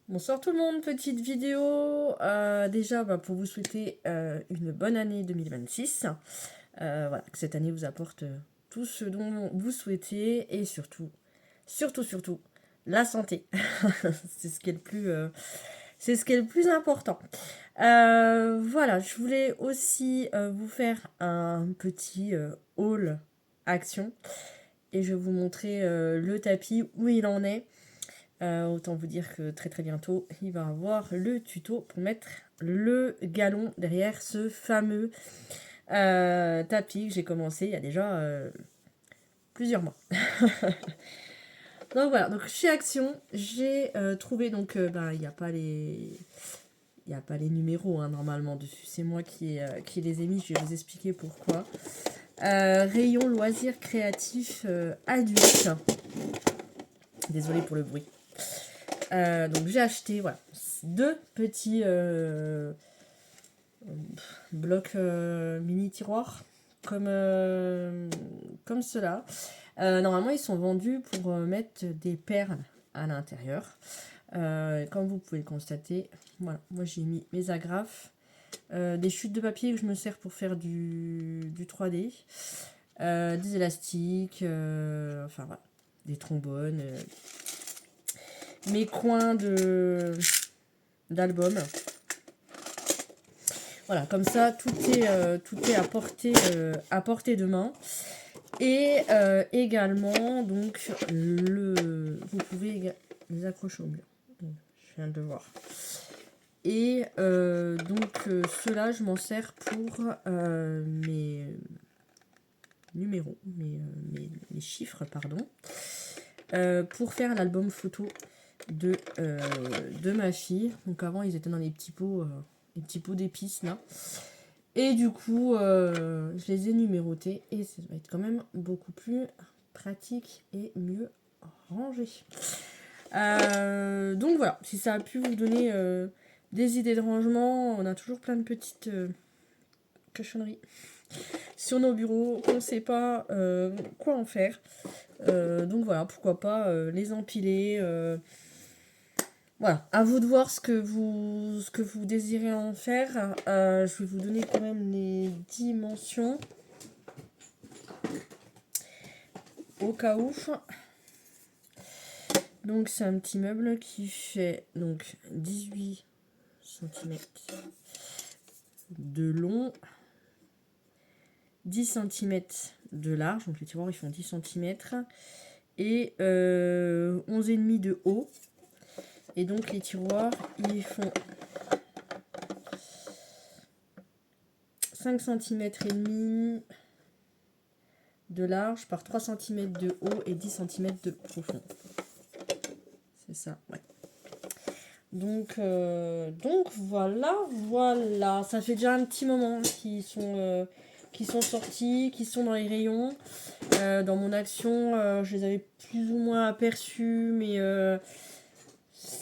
Bonsoir tout le monde, petite vidéo déjà pour vous souhaiter une bonne année 2026. Voilà, que cette année vous apporte tout ce dont vous souhaitez et surtout, la santé. C'est ce qui est le plus, c'est ce qui est le plus important. Voilà, je voulais aussi vous faire un petit haul action et je vais vous montrer le tapis où il en est. Autant vous dire que très bientôt, il va avoir le tuto pour mettre le galon derrière ce fameux tapis que j'ai commencé il y a déjà plusieurs mois. Donc voilà, donc chez Action, j'ai trouvé, donc il n'y a pas les... Il n'y a pas les numéros normalement dessus, c'est moi qui les ai mis, je vais vous expliquer pourquoi. Rayon loisirs créatifs adultes. Désolée pour le bruit. Donc j'ai acheté voilà, deux petits blocs mini tiroirs comme cela. Normalement ils sont vendus pour mettre des perles à l'intérieur. Comme vous pouvez le constater, voilà, moi j'ai mis mes agrafes, des chutes de papier que je me sers pour faire du 3D, des élastiques, enfin voilà, des trombones, mes coins d'album. Voilà, comme ça, tout est à portée de main. Et également, donc, vous pouvez les accrocher au mur. Je viens de voir. Et donc, ceux-là, je m'en sers pour mes numéros, mes chiffres, pardon. Pour faire l'album photo de ma fille. Donc avant, ils étaient dans les petits pots d'épices là. Et du coup, je les ai numérotés et ça va être quand même beaucoup plus pratique et mieux rangé. Donc voilà, si ça a pu vous donner des idées de rangement, on a toujours plein de petites cochonneries sur nos bureaux, on ne sait pas quoi en faire. Donc voilà, pourquoi pas les empiler. Voilà, à vous de voir ce que vous désirez en faire. Je vais vous donner quand même les dimensions au cas où. Donc c'est un petit meuble qui fait donc 18 cm de long, 10 cm de large, donc les tiroirs ils font 10 cm, et 11,5 de haut. Et donc les tiroirs ils font 5 cm et demi de large par 3 cm de haut et 10 cm de profond. C'est ça, ouais. Donc voilà. Ça fait déjà un petit moment qu'ils sont sortis, qu'ils sont dans les rayons. Dans mon action, je les avais plus ou moins aperçus, mais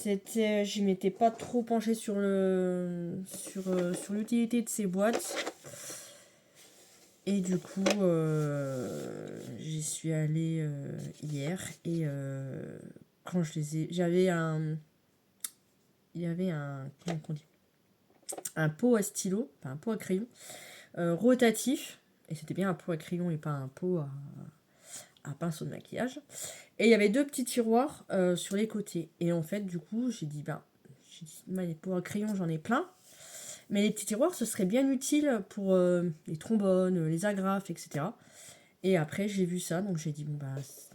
je m'étais pas trop penchée sur l'utilité de ces boîtes. Et du coup, j'y suis allée hier et quand je les ai, il y avait comment on dit, un pot à stylo, enfin un pot à crayon rotatif, et c'était bien un pot à crayon et pas un pot à pinceau de maquillage. Et il y avait deux petits tiroirs sur les côtés. Et en fait, du coup, j'ai dit, les pots à crayon, j'en ai plein. Mais les petits tiroirs, ce serait bien utile pour les trombones, les agrafes, etc. Et après, j'ai vu ça, donc j'ai dit,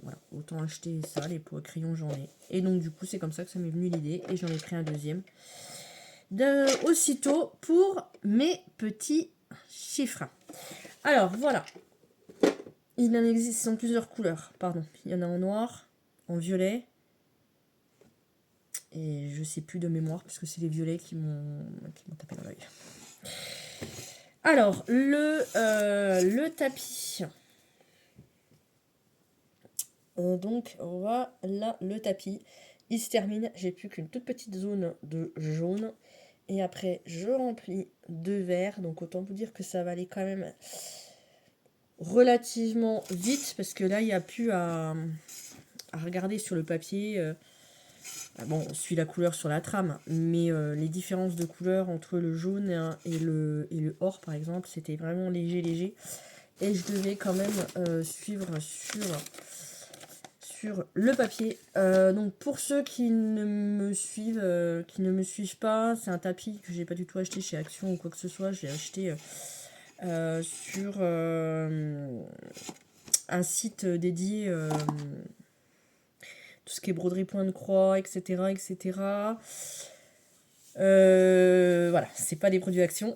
voilà, autant acheter ça, les pots à crayon, j'en ai. Et donc, du coup, c'est comme ça que ça m'est venu l'idée, et j'en ai pris un deuxième. Aussitôt pour mes petits chiffres. Alors, voilà. Il en existe en plusieurs couleurs, pardon. Il y en a en noir, en violet, et je sais plus de mémoire, parce que c'est les violets qui m'ont tapé dans l'œil. Alors, le tapis. Donc voilà le tapis. Il se termine. J'ai plus qu'une toute petite zone de jaune. Et après, je remplis de vert. Donc autant vous dire que ça va aller quand même relativement vite. Parce que là, il n'y a plus à regarder sur le papier. Bon, on suit la couleur sur la trame, mais les différences de couleur entre le jaune et le or, par exemple, c'était vraiment léger. Et je devais quand même suivre sur le papier. Donc pour ceux qui ne me suivent pas, c'est un tapis que j'ai pas du tout acheté chez Action ou quoi que ce soit. J'ai acheté sur un site dédié tout ce qui est broderie point de croix, etc. Voilà, c'est pas des produits Action,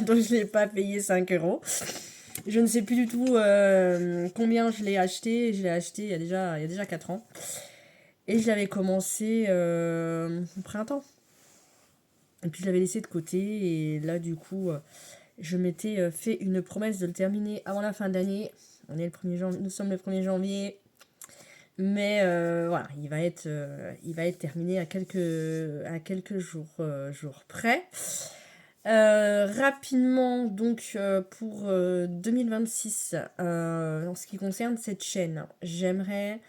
donc je l'ai pas payé 5 €. Je ne sais plus du tout combien je l'ai acheté. Je l'ai acheté il y a déjà 4 ans. Et je l'avais commencé au printemps. Et puis je l'avais laissé de côté. Et là, du coup, je m'étais fait une promesse de le terminer avant la fin de l'année. Nous sommes le 1er janvier. Mais voilà, il va être terminé à quelques jours près. Rapidement, donc pour 2026, en ce qui concerne cette chaîne, j'aimerais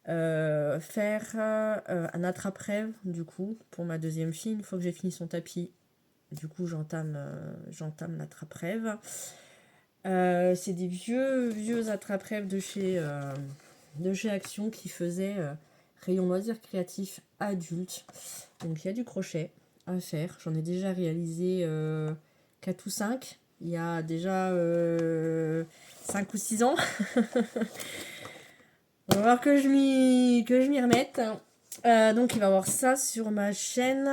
faire un attrape-rêve, du coup, pour ma deuxième fille. Une fois que j'ai fini son tapis, du coup, j'entame l'attrape-rêve. C'est des vieux attrape-rêve de chez Action qui faisaient rayon loisirs créatifs adultes. Donc il y a du crochet à faire. J'en ai déjà réalisé 4 ou 5. Il y a déjà 5 ou 6 ans. On va voir que je m'y remette. Donc il va y avoir ça sur ma chaîne.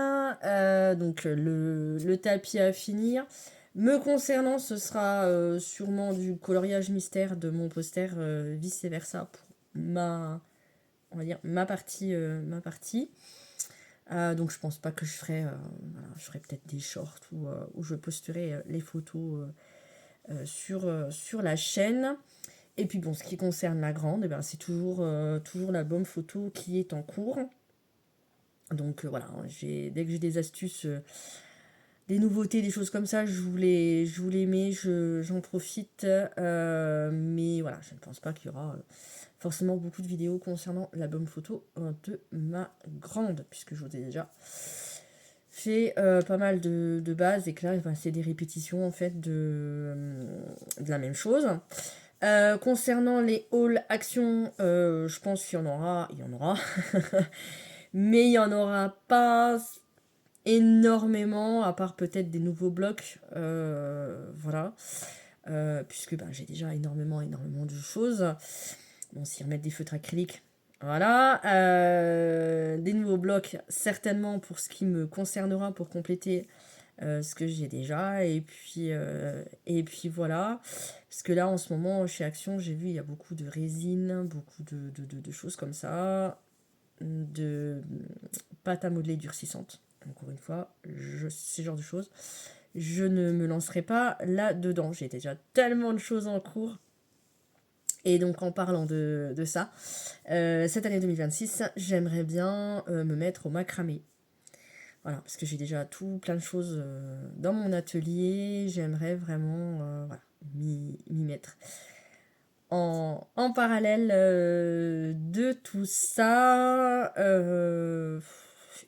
Donc le tapis à finir. Me concernant, ce sera sûrement du coloriage mystère de mon poster, vice versa pour on va dire ma partie. Donc je pense pas que je ferai peut-être des shorts où je posterai les photos sur la chaîne. Et puis bon, ce qui concerne la grande, c'est toujours l'album photo qui est en cours. Donc voilà, dès que j'ai des astuces, des nouveautés, des choses comme ça, je vous les mets, j'en profite. Mais voilà, je ne pense pas qu'il y aura forcément beaucoup de vidéos concernant l'album photo de ma grande, puisque je vous ai déjà fait pas mal de bases et que là, c'est des répétitions en fait de la même chose. Concernant les hauls actions, je pense qu'il y en aura. Mais il n'y en aura pas énormément, à part peut-être des nouveaux blocs. Voilà. Puisque j'ai déjà énormément de choses. Bon, s'y remettre des feutres acryliques. Voilà. Des nouveaux blocs, certainement pour ce qui me concernera, pour compléter ce que j'ai déjà. Et puis voilà. Parce que là, en ce moment, chez Action, j'ai vu, il y a beaucoup de résine, beaucoup de choses comme ça. De pâte à modeler durcissante. Encore une fois, ce genre de choses. Je ne me lancerai pas là-dedans. J'ai déjà tellement de choses en cours. Et donc en parlant de ça, cette année 2026, j'aimerais bien me mettre au macramé. Voilà, parce que j'ai déjà plein de choses dans mon atelier. J'aimerais vraiment m'y mettre. En parallèle de tout ça,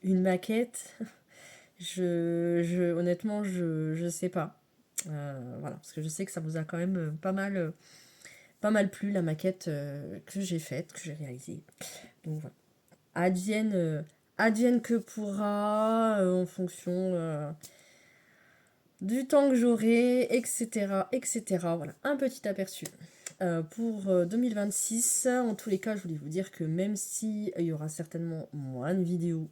une maquette, honnêtement, je sais pas. Voilà, parce que je sais que ça vous a quand même pas mal plu, la maquette que j'ai faite, que j'ai réalisée. Donc voilà. Advienne que pourra, en fonction du temps que j'aurai, etc. Voilà, un petit aperçu. Pour 2026, en tous les cas, je voulais vous dire que même s'il y aura certainement moins de vidéos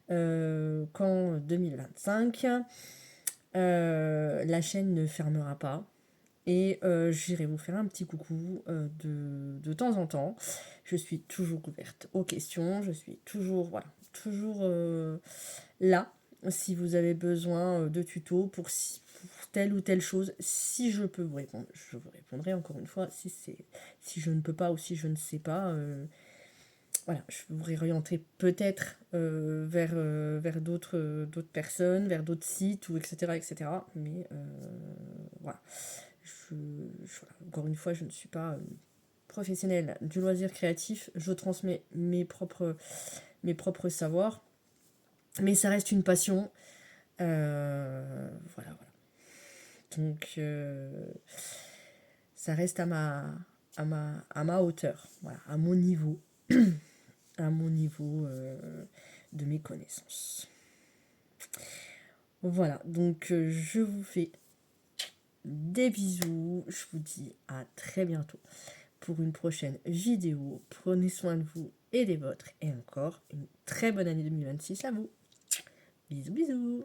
qu'en 2025, la chaîne ne fermera pas. Et j'irai vous faire un petit coucou de temps en temps. Je suis toujours ouverte aux questions. Je suis toujours là. Si vous avez besoin de tutos pour telle ou telle chose, si je peux vous répondre, je vous répondrai encore une fois. Si je ne peux pas ou si je ne sais pas, voilà, je vous réorienterai peut-être vers d'autres personnes, vers d'autres sites, ou etc. Mais voilà. Voilà. Encore une fois, je ne suis pas professionnelle du loisir créatif. Je transmets mes propres mes propres savoirs. Mais ça reste une passion. Voilà. Donc, ça reste à ma hauteur, voilà, à mon niveau, de mes connaissances. Voilà, donc je vous fais des bisous. Je vous dis à très bientôt pour une prochaine vidéo. Prenez soin de vous et des vôtres. Et encore une très bonne année 2026 à vous. Bisous, bisous.